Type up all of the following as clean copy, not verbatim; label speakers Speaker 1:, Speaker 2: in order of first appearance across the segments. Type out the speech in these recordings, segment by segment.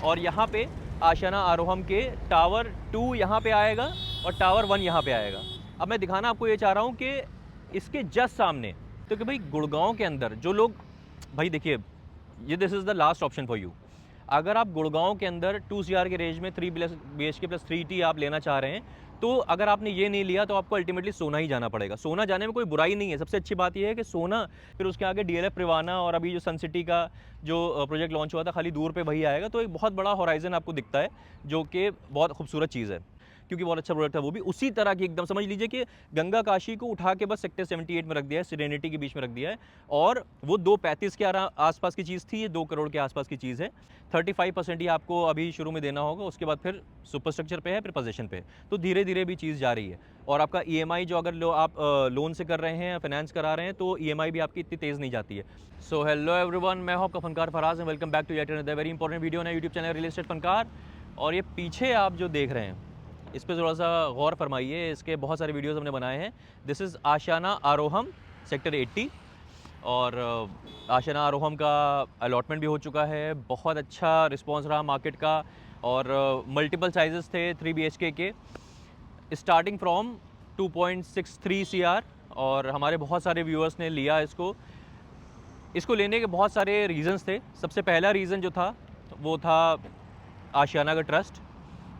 Speaker 1: और यहाँ पे आशियाना आरोहम के टावर 2 यहाँ पे आएगा और टावर 1 यहाँ पे आएगा। अब मैं दिखाना आपको ये चाह रहा हूँ कि इसके जस्ट सामने, तो कि भाई गुड़गांव के अंदर जो लोग, भाई देखिए ये this is the last option for you. अगर आप गुड़गांव के अंदर 2 CR के रेंज में 3 BHK प्लस 3T आप लेना चाह रहे हैं, तो अगर आपने ये नहीं लिया तो आपको अल्टीमेटली सोना ही जाना पड़ेगा। सोना जाने में कोई बुराई नहीं है, सबसे अच्छी बात ये है कि सोना, फिर उसके आगे DLF रिवाना और अभी जो सन सिटी का जो प्रोजेक्ट लॉन्च हुआ था खाली दूर पे वही आएगा। तो एक बहुत बड़ा होराइजन आपको दिखता है जो कि बहुत खूबसूरत चीज़ है, क्योंकि बहुत अच्छा प्रोडक्ट है वो भी उसी तरह की। एकदम समझ लीजिए कि गंगा काशी को उठा के बस सेक्टर 78 में रख दिया है, सिरेनिटी के बीच में रख दिया है। और वो 235 के आसपास की चीज़ थी, ये 2 करोड़ के आसपास की चीज़ है। 35% ही आपको अभी शुरू में देना होगा, उसके बाद फिर सुपर स्ट्रक्चर पे है, फिर पोजीशन पे। तो धीरे धीरे भी चीज़ जा रही है। और आपका EMI जो अगर आप लोन से कर रहे हैं, फाइनेंस करा रहे हैं, तो EMI भी आपकी इतनी तेज़ नहीं जाती है। सो हेलो एवरीवन, मैं हूं आपका फनकार Faraz and welcome back to yet another very important video ना YouTube channel real estate Funkaar. और ये पीछे आप जो देख रहे हैं इस पर थोड़ा सा गौर फरमाइए, इसके बहुत सारे वीडियोस हमने बनाए हैं। दिस इज़ आशियाना आरोहम सेक्टर 80 और आशियाना आरोहम का अलॉटमेंट भी हो चुका है। बहुत अच्छा रिस्पांस रहा मार्केट का और मल्टीपल साइजेस थे 3 BHK के, स्टार्टिंग फ्रॉम 2.63 CR। और हमारे बहुत सारे व्यूअर्स ने लिया इसको लेने के बहुत सारे रीज़न्स थे। सबसे पहला रीज़न जो था वो था आशियाना का ट्रस्ट,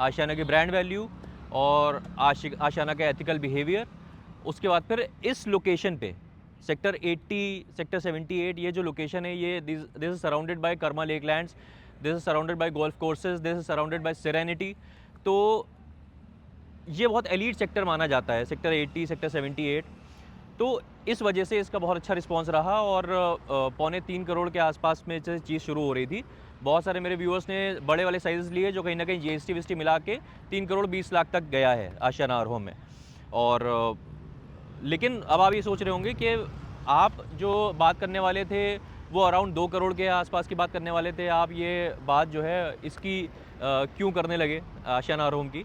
Speaker 1: आशियाना की ब्रांड वैल्यू और आशियाना का एथिकल बिहेवियर। उसके बाद फिर इस लोकेशन पे सेक्टर 80, सेक्टर 78, ये जो लोकेशन है ये this is surrounded by Karma lake lands, this is surrounded by golf courses, this is surrounded by serenity. तो ये बहुत एलीट सेक्टर माना जाता है, सेक्टर 80, सेक्टर 78। तो इस वजह से इसका बहुत अच्छा रिस्पांस रहा और 2.25 करोड़ के आसपास में से चीज़ शुरू हो रही थी। बहुत सारे मेरे व्यूअर्स ने बड़े वाले साइज़ लिए जो कहीं ना कहीं GST विस्टी मिला के 3 करोड़ 20 लाख तक गया है आशियाना आरोहम में। और लेकिन अब आप ये सोच रहे होंगे कि आप जो बात करने वाले थे वो अराउंड 2 करोड़ के आसपास की बात करने वाले थे, आप ये बात जो है इसकी क्यों करने लगे आशियाना आरोहम की?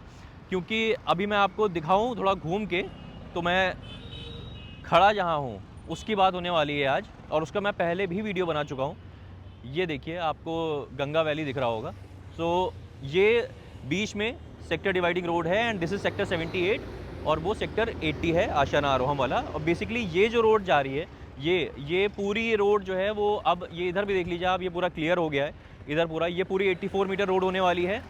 Speaker 1: क्योंकि अभी मैं आपको दिखाऊं थोड़ा घूम के, तो मैं खड़ा जहाँ हूँ उसकी बात होने वाली है आज, और उसका मैं पहले भी वीडियो बना चुका हूँ। ये देखिए आपको गंगा वैली दिख रहा होगा। सो ये बीच में सेक्टर डिवाइडिंग रोड है एंड दिस इज सेक्टर 78 और वो सेक्टर 80 है आशियाना आरोहम वाला। और बेसिकली ये जो रोड जा रही है ये पूरी रोड जो है वो, अब ये इधर भी देख लीजिए आप, ये पूरा क्लियर हो गया है। इधर पूरा ये पूरी 84 मीटर रोड होने वाली है।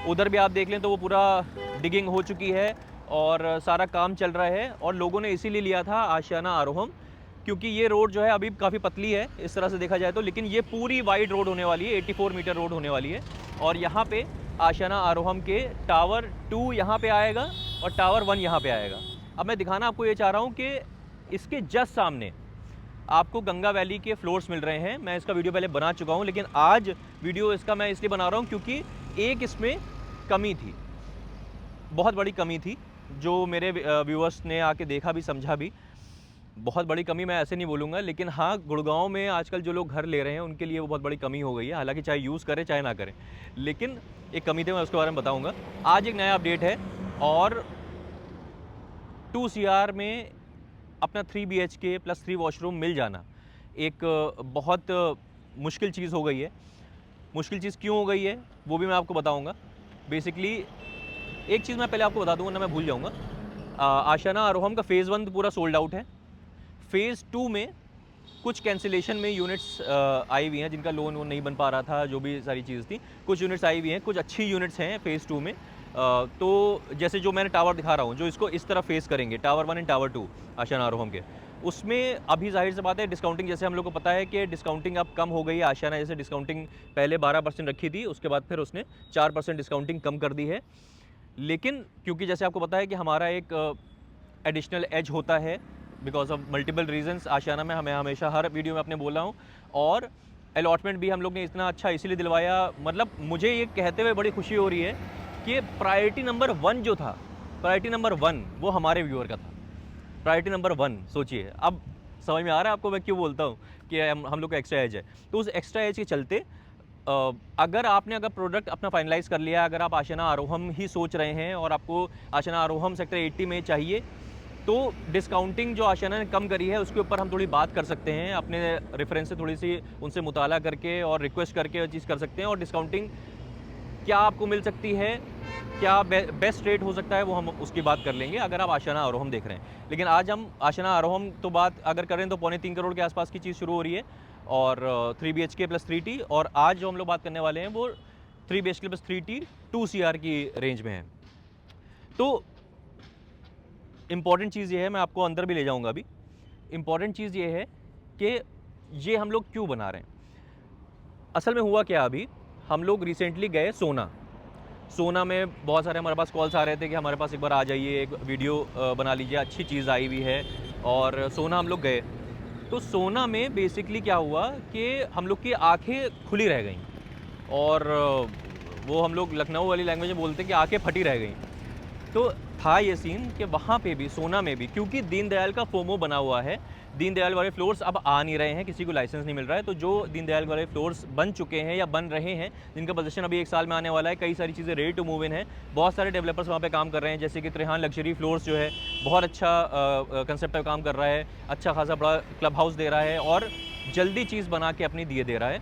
Speaker 1: उधर भी आप देख लें तो वो पूरा डिगिंग हो चुकी है और सारा काम चल रहा है। और लोगों ने इसीलिए लिया था आशियाना आरोहम क्योंकि ये रोड जो है अभी काफ़ी पतली है इस तरह से देखा जाए तो, लेकिन ये पूरी वाइड रोड होने वाली है, 84 मीटर रोड होने वाली है। और यहाँ पे आशियाना आरोहम के टावर 2 यहाँ पे आएगा और टावर 1 यहाँ पे आएगा। अब मैं दिखाना आपको ये चाह रहा हूँ कि इसके जस्ट सामने आपको गंगा वैली के फ्लोर्स मिल रहे हैं। मैं इसका वीडियो पहले बना चुका हूँ, लेकिन आज वीडियो इसका मैं इसलिए बना रहा हूँ क्योंकि एक इसमें कमी थी, बहुत बड़ी कमी थी, जो मेरे व्यूअर्स ने आके देखा भी समझा भी। बहुत बड़ी कमी मैं ऐसे नहीं बोलूँगा, लेकिन हाँ गुड़गांव में आजकल जो लोग घर ले रहे हैं उनके लिए वो बहुत बड़ी कमी हो गई है। हालांकि चाहे यूज़ करें चाहे ना करें, लेकिन एक कमी थी, मैं उसके बारे में बताऊँगा। आज एक नया अपडेट है और 2 CR में अपना 3 BHK प्लस 3 वॉशरूम मिल जाना एक बहुत मुश्किल चीज़ हो गई है। मुश्किल चीज़ क्यों हो गई है वो भी मैं आपको बताऊँगा। बेसिकली एक चीज़ मैं पहले आपको बता दूँगा ना, मैं भूल जाऊँगा। आशियाना आरोहम का फ़ेज़ 1 पूरा सोल्ड आउट है। फ़ेज़ 2 में कुछ कैंसिलेशन में यूनिट्स आई हुई हैं जिनका लोन नहीं बन पा रहा था, जो भी सारी चीज़ थी, कुछ यूनिट्स आई हुई हैं, कुछ अच्छी यूनिट्स हैं फ़ेज़ 2 में। तो जैसे जो मैंने टावर दिखा रहा हूँ जो इसको इस तरह फेस करेंगे, टावर 1 एंड टावर 2 आशियाना आरोहम के, उसमें अभी जाहिर सी बात है डिस्काउंटिंग, जैसे हम लोग को पता है कि डिस्काउंटिंग अब कम हो गई है। आशियाना जैसे डिस्काउंटिंग पहले 12% रखी थी, उसके बाद फिर उसने 4% डिस्काउंटिंग कम कर दी है। लेकिन क्योंकि जैसे आपको पता है कि हमारा एक एडिशनल एज होता है बिकॉज ऑफ मल्टीपल रीजंस आशियाना में, हमें हमेशा हर वीडियो में अपने बोला हूँ। और अलॉटमेंट भी हम लोग ने इतना अच्छा इसीलिए दिलवाया, मतलब मुझे ये कहते हुए बड़ी खुशी हो रही है कि प्रायोरिटी नंबर 1 जो था, प्रायोरिटी नंबर 1 वो हमारे व्यूअर का था। प्रायोरिटी नंबर 1 सोचिए, अब समझ में आ रहा है आपको मैं क्यों बोलता हूँ कि हम लोग का एक्स्ट्रा एज है। तो उस एक्स्ट्रा एज के चलते अगर प्रोडक्ट अपना फाइनलाइज कर लिया, अगर आप आशियाना आरोहम ही सोच रहे हैं और आपको आशियाना आरोहम सेक्टर 80 में चाहिए, तो डिस्काउंटिंग जो आशियाना ने कम करी है उसके ऊपर हम थोड़ी बात कर सकते हैं, अपने रेफरेंस से थोड़ी सी उनसे मुताला करके और रिक्वेस्ट करके चीज़ कर सकते हैं। और डिस्काउंटिंग क्या आपको मिल सकती है, क्या बेस्ट रेट हो सकता है, वो हम उसकी बात कर लेंगे अगर आप आशियाना आरोहम देख रहे हैं। लेकिन आज हम आशियाना आरोहम तो बात अगर करें तो 2.25 करोड़ के आसपास की चीज़ शुरू हो रही है, और 3 BHK प्लस 3T, और आज जो हम लोग बात करने वाले हैं वो 3 BHK प्लस 3T 2 CR की रेंज में है। तो इम्पॉर्टेंट चीज़ ये है, मैं आपको अंदर भी ले जाऊंगा अभी। इम्पॉर्टेंट चीज़ ये है कि ये हम लोग क्यों बना रहे हैं। असल में हुआ क्या, अभी हम लोग रिसेंटली गए सोना में बहुत सारे हमारे पास कॉल्स आ रहे थे कि हमारे पास एक बार आ जाइए, एक वीडियो बना लीजिए, अच्छी चीज़ आई हुई है। और सोना हम लोग गए, तो सोना में बेसिकली क्या हुआ कि हम लोग की आंखें खुली रह गईं, और वो हम लोग लखनऊ वाली लैंग्वेज में बोलते हैं कि आंखें फटी रह गईं। तो था ये सीन कि वहाँ पे भी, सोना में भी, क्योंकि दीनदयाल का फोमो बना हुआ है, दीनदयाल वाले फ्लोर्स अब आ नहीं रहे हैं, किसी को लाइसेंस नहीं मिल रहा है। तो जो दीनदयाल वाले फ्लोर्स बन चुके हैं या बन रहे हैं, जिनका पोजीशन अभी 1 साल में आने वाला है, कई सारी चीज़ें रेडी टू मूव इन है। बहुत सारे डेवलपर्स वहाँ पे काम कर रहे हैं, जैसे कि त्रिहान लग्जरी फ्लोर्स जो है बहुत अच्छा कंसेप्ट पे काम कर रहा है, अच्छा खासा बड़ा क्लब हाउस दे रहा है और जल्दी चीज़ बना के अपनी दिए दे रहा है।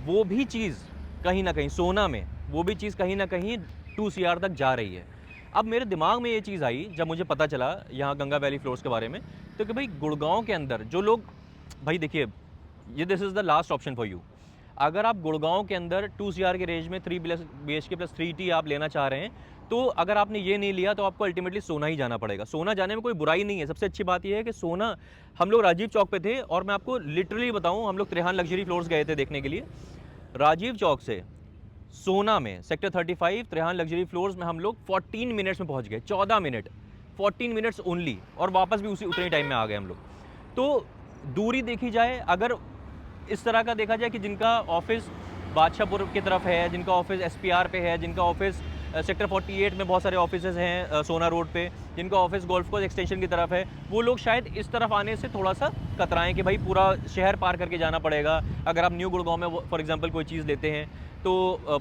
Speaker 1: वो भी चीज़ कहीं ना कहीं सोना में, वो भी चीज़ कहीं ना कहीं 2 CR तक जा रही है। अब मेरे दिमाग में ये चीज़ आई जब मुझे पता चला यहाँ गंगा वैली फ्लोर्स के बारे में, तो कि भाई गुड़गांव के अंदर जो लोग, भाई देखिए, ये this is the last option for you. अगर आप गुड़गांव के अंदर 2 CR के रेंज में 3 BHK प्लस 3T आप लेना चाह रहे हैं, तो अगर आपने ये नहीं लिया तो आपको अल्टीमेटली सोना ही जाना पड़ेगा। सोना जाने में कोई बुराई नहीं है। सबसे अच्छी बात यह है कि सोना, हम लोग राजीव चौक पे थे, और मैं आपको लिटरली बताऊं, हम लोग त्रिहान लग्जरी फ्लोर्स गए थे देखने के लिए। राजीव चौक से सोना में सेक्टर 35 त्रिहान लग्जरी फ्लोर्स में हम लोग 14 मिनट्स में पहुंच गए, 14 मिनट, 14 मिनट्स ओनली, और वापस भी उसी उतने टाइम में आ गए हम लोग। तो दूरी देखी जाए, अगर इस तरह का देखा जाए कि जिनका ऑफिस बादशाहपुर की तरफ है, जिनका ऑफिस SPR पे है, जिनका ऑफिस सेक्टर 48 में बहुत सारे ऑफिसेज हैं सोना रोड पे, जिनका ऑफिस गोल्फ कोर्स एक्सटेंशन की तरफ है, वो लोग शायद इस तरफ आने से थोड़ा सा कतराएं कि भाई पूरा शहर पार करके जाना पड़ेगा। अगर आप न्यू गुड़गांव में फॉर एग्जांपल कोई चीज़ लेते हैं तो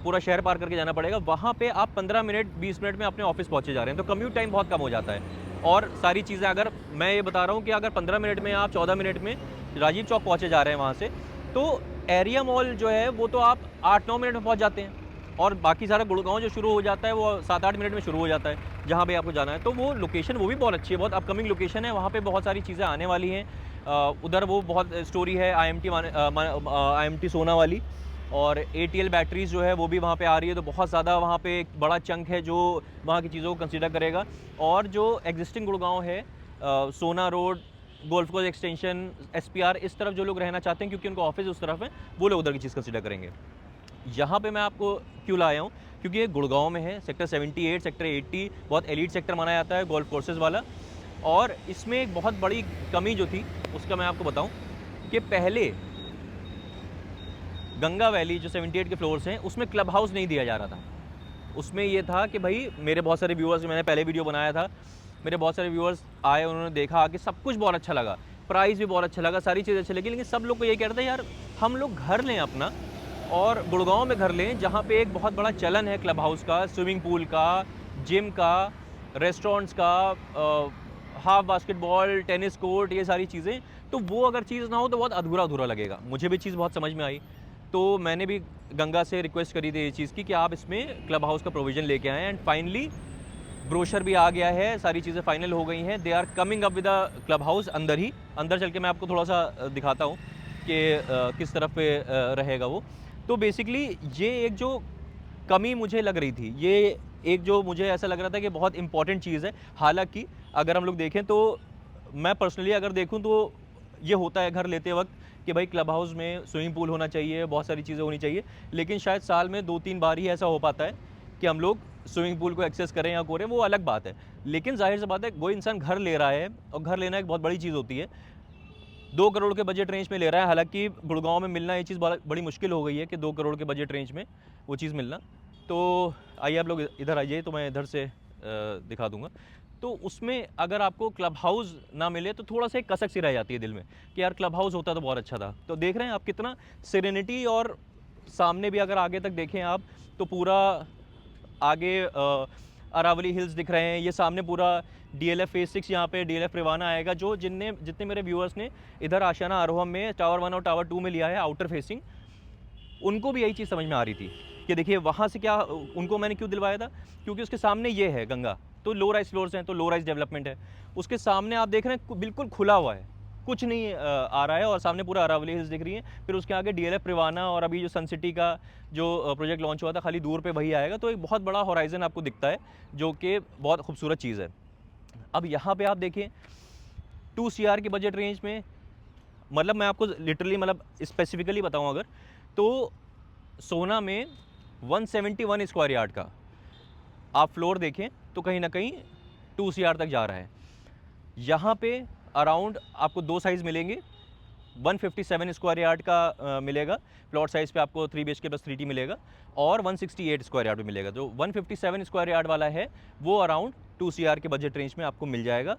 Speaker 1: पूरा शहर पार करके जाना पड़ेगा। वहाँ पे आप 15 मिनट 20 मिनट में अपने ऑफिस पहुँचे जा रहे हैं, तो कम्यूट टाइम बहुत कम हो जाता है। और सारी चीज़ें, अगर मैं ये बता रहा हूँ कि अगर 15 मिनट में आप 14 मिनट में राजीव चौक पहुँचे जा रहे हैं वहाँ से, तो एरिया मॉल जो है वो तो आप 8-9 मिनट में पहुँच जाते हैं, और बाकी सारा गुड़गांव जो शुरू हो जाता है वो 7-8 मिनट में शुरू हो जाता है जहाँ पे आपको जाना है। तो वो लोकेशन वो भी बहुत अच्छी है, बहुत अपकमिंग लोकेशन है, वहाँ पे बहुत सारी चीज़ें आने वाली हैं। उधर वो बहुत स्टोरी है IMT सोना वाली, और ATL बैटरीज जो है वो भी वहाँ पे आ रही है। तो बहुत ज़्यादा वहाँ पे एक बड़ा चंक है जो वहाँ की चीज़ों को कंसिडर करेगा। और जो एग्जिस्टिंग गुड़गांव है, सोना road, golf course extension, SPR, इस तरफ जो लोग रहना चाहते हैं क्योंकि उनको ऑफिस उस तरफ है, वो लोग उधर की चीज़ कंसिडर करेंगे। यहाँ पे मैं आपको क्यों लाया हूँ, क्योंकि ये गुड़गांव में है, सेक्टर 78, सेक्टर 80 बहुत एलीट सेक्टर माना जाता है गोल्फ कोर्सेज वाला। और इसमें एक बहुत बड़ी कमी जो थी उसका मैं आपको बताऊँ कि पहले गंगा वैली जो 78 के फ्लोर्स हैं उसमें क्लब हाउस नहीं दिया जा रहा था। उसमें ये था कि भाई, मेरे बहुत सारे व्यूअर्स, मैंने पहले वीडियो बनाया था, मेरे बहुत सारे व्यूअर्स आए, उन्होंने देखा कि सब कुछ बहुत अच्छा लगा, प्राइस भी बहुत अच्छा लगा, सारी चीज़ें अच्छी लगी, लेकिन सब लोग को ये कह रहे थे यार हम लोग घर लें अपना, और गुड़गांव में घर लें जहाँ पे एक बहुत बड़ा चलन है क्लब हाउस का, स्विमिंग पूल का, जिम का, रेस्टोरेंट्स का, हाफ बास्केटबॉल, टेनिस कोर्ट, ये सारी चीज़ें। तो वो अगर चीज़ ना हो तो बहुत अधूरा अधूरा लगेगा। मुझे भी चीज़ बहुत समझ में आई, तो मैंने भी गंगा से रिक्वेस्ट करी थी ये चीज़ की कि आप इसमें क्लब हाउस का प्रोविज़न लेके आएँ। एंड फाइनली ब्रोशर भी आ गया है, सारी चीज़ें फाइनल हो गई हैं। They are coming up with a clubhouse. अंदर चल के मैं आपको थोड़ा सा दिखाता हूँ कि किस तरफ पे रहेगा वो। तो बेसिकली ये एक जो कमी मुझे लग रही थी, ये एक जो मुझे ऐसा लग रहा था कि बहुत इंपॉर्टेंट चीज़ है। हालांकि अगर हम लोग देखें तो मैं पर्सनली अगर देखूं तो ये होता है घर लेते वक्त कि भाई क्लब हाउस में स्विमिंग पूल होना चाहिए, बहुत सारी चीज़ें होनी चाहिए, लेकिन शायद साल में 2-3 बार ही ऐसा हो पाता है कि हम लोग स्विमिंग पूल को एक्सेस करें या करें, वो अलग बात है। लेकिन जाहिर सी बात है, कोई इंसान घर ले रहा है, और घर लेना एक बहुत बड़ी चीज़ होती है। 2 करोड़ के बजट रेंज में ले रहा है, हालांकि गुड़गांव में मिलना ये चीज़ बड़ी मुश्किल हो गई है कि 2 करोड़ के बजट रेंज में वो चीज़ मिलना। तो आइए आप लोग इधर आइए, तो मैं इधर से दिखा दूंगा। तो उसमें अगर आपको क्लब हाउस ना मिले तो थोड़ा सा एक कसक सी रह जाती है दिल में कि यार क्लब हाउस होता तो बहुत अच्छा था। तो देख रहे हैं आप कितना सेरेनिटी, और सामने भी अगर आगे तक देखें आप तो पूरा आगे अरावली हिल्स दिख रहे हैं। ये सामने पूरा DLF फेज 6, यहाँ पे DLF रिवाना आएगा, जो जितने मेरे व्यूअर्स ने इधर आशियाना आरोहम में टावर 1 और टावर 2 में लिया है आउटर फेसिंग, उनको भी यही चीज़ समझ में आ रही थी कि देखिए वहाँ से क्या, उनको मैंने क्यों दिलवाया था, क्योंकि उसके सामने ये है गंगा, तो लो राइज फ्लोर्स हैं, तो लो राइज डेवलपमेंट है। उसके सामने आप देख रहे हैं बिल्कुल खुला हुआ है, कुछ नहीं आ रहा है, और सामने पूरा अरावली हिल्स दिख रही है। फिर उसके आगे डीएलएफ प्रिवाना और अभी जो सन सिटी का जो प्रोजेक्ट लॉन्च हुआ था, खाली दूर पे वही आएगा। तो एक बहुत बड़ा होराइजन आपको दिखता है, जो कि बहुत खूबसूरत चीज़ है। अब यहाँ पे आप देखिए 2 CR के बजट रेंज में, मतलब मैं आपको लिटरली मतलब स्पेसिफिकली बताऊँ अगर, तो सोना में 171 स्क्वायर यार्ड का आप फ्लोर देखें तो कहीं ना कहीं 2 CR तक जा रहा है। यहाँ पे अराउंड आपको 2 साइज़ मिलेंगे, 157 स्क्वायर यार्ड का मिलेगा प्लॉट साइज़ पे, आपको 3 BHK प्लस 3T मिलेगा, और 168 स्क्वायर यार्ड में मिलेगा। जो 157 स्क्वायर यार्ड वाला है वो अराउंड 2 CR के बजट रेंज में आपको मिल जाएगा,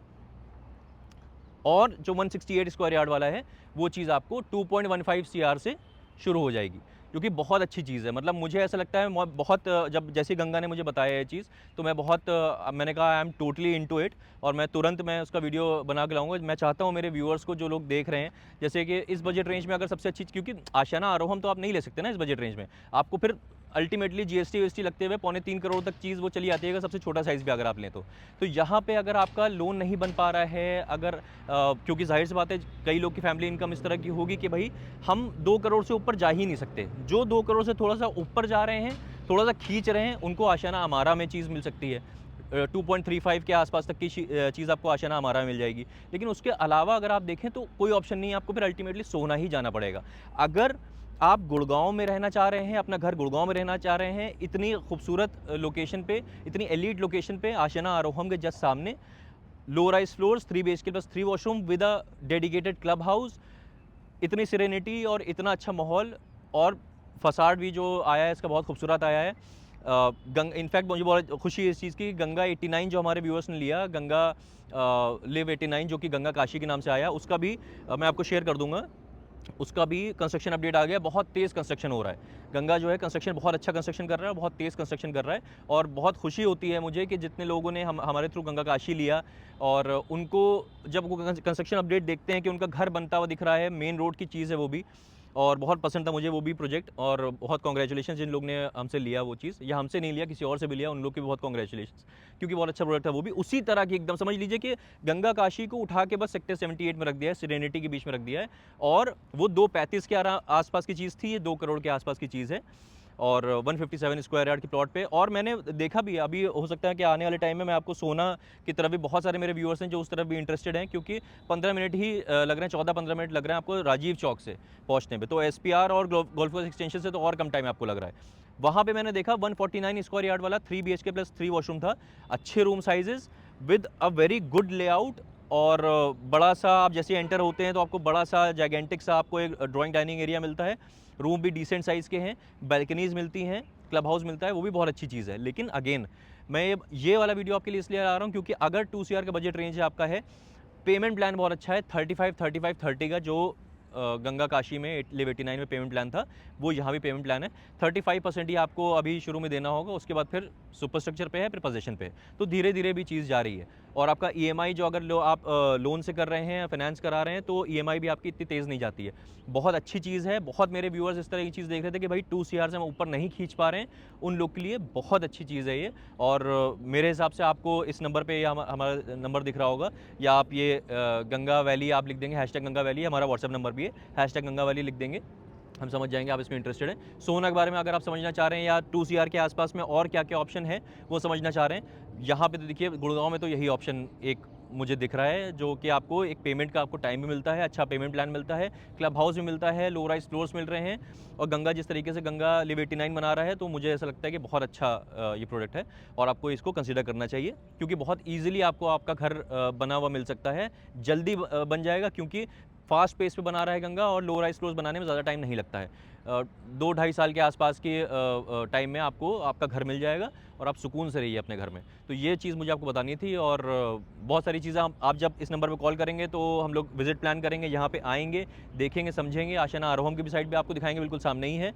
Speaker 1: और जो 168 स्क्वायर यार्ड वाला है वो चीज़ आपको 2.15 CR से शुरू हो जाएगी, जो कि बहुत अच्छी चीज़ है। मतलब मुझे ऐसा लगता है बहुत, जब जैसे गंगा ने मुझे बताया ये चीज़, तो मैं बहुत, मैंने कहा I am totally into it, और मैं तुरंत मैं उसका वीडियो बना के लाऊंगा। मैं चाहता हूँ मेरे व्यूअर्स को, जो लोग देख रहे हैं, जैसे कि इस बजट रेंज में अगर सबसे अच्छी, क्योंकि आशियाना आरोहम तो आप नहीं ले सकते ना इस बजट रेंज में, आपको फिर अल्टीमेटली GST लगते हुए 2.25 करोड़ तक चीज़ वो चली आती है, अगर सबसे छोटा साइज़ भी अगर आप लें तो यहाँ पे अगर आपका लोन नहीं बन पा रहा है, अगर क्योंकि जाहिर सी बात है कई लोग की फैमिली इनकम इस तरह की होगी कि भाई हम 2 करोड़ से ऊपर जा ही नहीं सकते, जो 2 करोड़ से थोड़ा सा ऊपर जा रहे हैं, थोड़ा सा खींच रहे हैं, उनको आशियाना अमारा में चीज़ मिल सकती है। 2.35 के आसपास तक की चीज़ आपको आशियाना अमारा में मिल जाएगी। लेकिन उसके अलावा अगर आप देखें तो कोई ऑप्शन नहीं है, आपको फिर अल्टीमेटली सोना ही जाना पड़ेगा। अगर आप गुड़गांव में रहना चाह रहे हैं, अपना घर गुड़गांव में रहना चाह रहे हैं, इतनी खूबसूरत लोकेशन पे, इतनी एलीट लोकेशन पे, आशियाना आरोहम के जस्ट सामने, low rise floors, 3 BHK plus 3 washroom with a dedicated club house, इतनी सिरेनिटी और इतना अच्छा माहौल, और फसाड भी जो आया है इसका बहुत खूबसूरत आया है। इनफैक्ट मुझे बहुत खुशी है इस चीज़ की, गंगा 89 जो हमारे व्यूअर्स ने लिया, गंगा लिव 89 जो कि गंगा काशी के नाम से आया, उसका भी मैं आपको शेयर कर दूंगा। उसका भी कंस्ट्रक्शन अपडेट आ गया, बहुत तेज़ कंस्ट्रक्शन हो रहा है। गंगा जो है कंस्ट्रक्शन बहुत अच्छा कंस्ट्रक्शन कर रहा है, बहुत तेज़ कंस्ट्रक्शन कर रहा है, और बहुत खुशी होती है मुझे कि जितने लोगों ने हमारे थ्रू गंगा काशी लिया, और उनको जब वो कंस्ट्रक्शन अपडेट देखते हैं कि उनका घर बनता हुआ दिख रहा है, मेन रोड की चीज़ है वो भी, और बहुत पसंद था मुझे वो भी प्रोजेक्ट, और बहुत कॉन्ग्रेचुलेशन जिन लोग ने हमसे लिया वो चीज़, या हमसे नहीं लिया किसी और से भी लिया, उन लोग की बहुत कॉन्ग्रेचुलेशन, क्योंकि बहुत अच्छा प्रोडक्ट था वो भी। उसी तरह की एकदम समझ लीजिए कि गंगा काशी को उठा के बस सेक्टर 78 में रख दिया है, सिरेनिटी के बीच में रख दिया है, और वो 235 के आसपास की चीज़ थी, ये 2 करोड़ के आसपास की चीज़ है, और 157 स्क्वायर यार्ड के प्लॉट पे। और मैंने देखा भी, अभी हो सकता है कि आने वाले टाइम में मैं आपको सोना की तरफ भी, बहुत सारे मेरे व्यूअर्स हैं जो उस तरफ भी इंटरेस्टेड हैं, क्योंकि 15 मिनट ही लग रहे हैं, 14-15 मिनट लग रहे हैं आपको राजीव चौक से पहुंचने पे, तो SPR और गोल्फ कोर्स एक्सटेंशन से तो और कम टाइम आपको लग रहा है। वहाँ पे मैंने देखा 149 स्क्वायर यार्ड वाला 3 BHK प्लस 3 वॉशरूम था, अच्छे room sizes with a very good layout, और बड़ा सा आप जैसे एंटर होते हैं तो आपको बड़ा सा जाइगेंटिक सा आपको एक ड्राइंग डाइनिंग एरिया मिलता है, रूम भी डिसेंट साइज़ के हैं, बैल्कनीज़ मिलती हैं, क्लब हाउस मिलता है, वो भी बहुत अच्छी चीज़ है। लेकिन अगेन मैं ये वाला वीडियो आपके लिए इसलिए ला रहा हूँ क्योंकि अगर 2 CR का बजट रेंज आपका है, पेमेंट प्लान बहुत अच्छा है, 35-35-30 का जो गंगा काशी में लिव 89 में पेमेंट प्लान था, वो यहाँ भी पेमेंट प्लान है। 35% ही आपको अभी शुरू में देना होगा, उसके बाद फिर सुपर स्ट्रक्चर पे है, फिर पोजेशन पे, तो धीरे धीरे भी चीज़ जा रही है। और आपका EMI जो अगर आप लोन से कर रहे हैं, फाइनेंस करा रहे हैं, तो EMI भी आपकी इतनी तेज़ नहीं जाती है। बहुत अच्छी चीज़ है। बहुत मेरे व्यूअर्स इस तरह की चीज़ देख रहे थे कि भाई 2 CR से हम ऊपर नहीं खींच पा रहे हैं, उन लोग के लिए बहुत अच्छी चीज़ है ये। और मेरे हिसाब से आपको इस नंबर पे हमारा नंबर दिख रहा होगा, या आप ये गंगा वैली आप लिख देंगे, #गंगा वैली हमारा व्हाट्सएप नंबर भी है, #गंगा वैली लिख देंगे, हम समझ जाएंगे आप इसमें इंटरेस्टेड हैं। सोना के बारे में अगर आप समझना चाह रहे हैं, या 2 CR के आसपास में और क्या क्या ऑप्शन है वो समझना चाह रहे हैं, यहाँ पे तो देखिए गुड़गांव में तो यही ऑप्शन एक मुझे दिख रहा है, जो कि आपको एक पेमेंट का आपको टाइम भी मिलता है, अच्छा पेमेंट प्लान मिलता है, क्लब हाउस भी मिलता है, लो राइज फ्लोर्स मिल रहे हैं, और गंगा जिस तरीके से गंगा लिव 89 बना रहा है, तो मुझे ऐसा लगता है कि बहुत अच्छा ये प्रोडक्ट है, और आपको इसको कंसिडर करना चाहिए, क्योंकि बहुत ईजिली आपको आपका घर बना हुआ मिल सकता है, जल्दी बन जाएगा, क्योंकि फास्ट पेस पे बना रहा है गंगा, और लो राइज फ्लोर्स बनाने में ज़्यादा टाइम नहीं लगता है। 2-2.5 साल के आसपास के टाइम में आपको आपका घर मिल जाएगा, और आप सुकून से रहिए अपने घर में। तो ये चीज़ मुझे आपको बतानी थी, और बहुत सारी चीज़ें आप जब इस नंबर पे कॉल करेंगे तो हम लोग विजिट प्लान करेंगे, यहाँ पे आएंगे, देखेंगे, समझेंगे। आशियाना आरोहम की भी साइड भी आपको दिखाएंगे, बिल्कुल सामने ही है।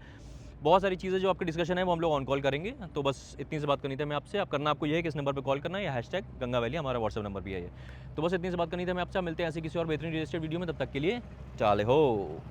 Speaker 1: बहुत सारी चीज़ें जो आपकी डिस्कशन है वो हम लोग ऑन कॉल करेंगे। तो बस इतनी सी बात करनी थी मैं आपसे। आप करना आपको ये है कि इस नंबर पे कॉल करना है, या #गंगा वैली हमारा व्हाट्सएप नंबर भी है ये। तो बस इतनी सी बात करनी थी मैं आपसे। मिलते हैं ऐसी किसी और बेहतरीन रियल एस्टेट वीडियो में, तब तक के लिए चाले हो।